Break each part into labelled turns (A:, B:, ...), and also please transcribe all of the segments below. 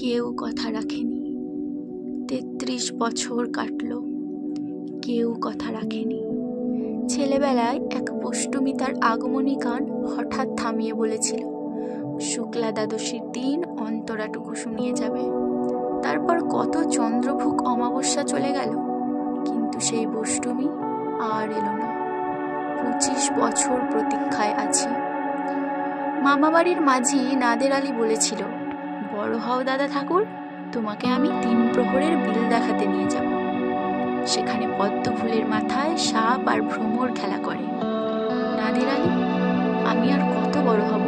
A: কেউ কথা রাখেনি। ৩৩ বছর কাটল, কেউ কথা রাখেনি। ছেলেবেলায় এক পষ্টমী তার আগমনী গান হঠাৎ থামিয়ে বলেছিল, শুক্লা দ্বাদশীর দিন অন্তরাটুকু শুনিয়ে যাবে। তারপর কত চন্দ্রভুক অমাবস্যা চলে গেল, কিন্তু সেই পষ্টমী আর এলো না। ২৫ বছর প্রতীক্ষায় আছি। মামাবাড়ির মাঝি নাদের আলী বলেছিল, বড় হও দাদা ঠাকুর, তোমাকে আমি ৩ প্রহরের বিল দেখাতে নিয়ে যাব। সেখানে পদ্ম ফুলের মাথায় সাপ আর ভ্রমর খেলা করে। নাদের আলী, আমি আর কত বড় হব?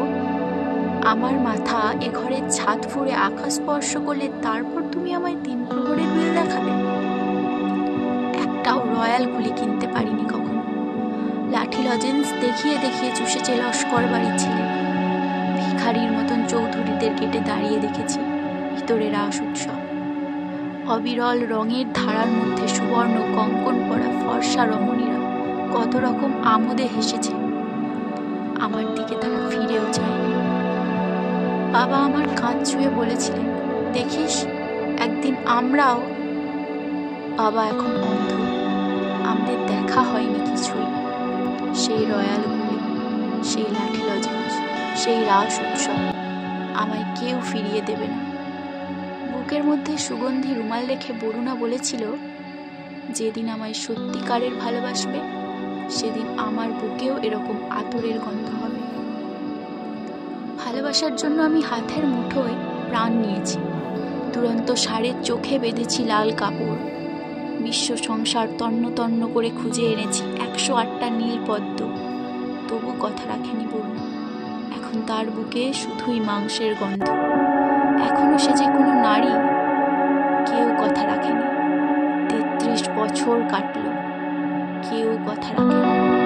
A: আমার মাথা এ ঘরের ছাদ ফুঁড়ে আকাশ স্পর্শ করলে তারপর তুমি আমায় ৩ প্রহরের বিল দেখাবে? একটাও রয়্যাল গুলি কিনতে পারিনি কখনো। লাঠি লজেন্স দেখিয়ে দেখিয়ে চুষেছে লস্কর বাড়ির ছেলে। ভিখারির মতন চৌধুরীদের গেটে দাঁড়িয়ে দেখেছি ভিতরে রাস উৎসব। অবিরল রঙের ধারার মধ্যে সুবর্ণ কঙ্কন পরা ফর্সা রমণীরা কত রকম আমোদে হেসেছে। আমার দিকে তারা ফিরেও চায়নি। বাবা আমার কাঁধ ছুঁয়ে বলেছিলেন, দেখিস একদিন আমরাও। বাবা এখন অন্ধ, আমাদের দেখা হয়নি কিছুই। সেই রয়্যাল গুলি, সেই লাঠি লজেন্স, সেই রাস উৎসব আমায় কেউ ফিরিয়ে দেবে না। বুকের মধ্যে সুগন্ধি রুমাল রেখে বরুণা বলেছিল, যেদিন আমায় সত্যিকারের ভালোবাসবে সেদিন আমার বুকেও এরকম আতরের গন্ধ হবে। ভালোবাসার জন্য আমি হাতের মুঠোয় প্রাণ নিয়েছি। দুরন্ত ষাঁড়ের চোখে বেঁধেছি লাল কাপড়। বিশ্ব সংসার তন্ন তন্ন করে খুঁজে এনেছি ১০৮টা নীল পদ্ম। তবু কথা রাখেনি বরুণা। এখন তার বুকে শুধুই মাংসের গন্ধ। এখনো সে যে কোনো নারী। কেউ কথা রাখেনি। ৩৩ বছর কাটল, কেউ কথা রাখেনি।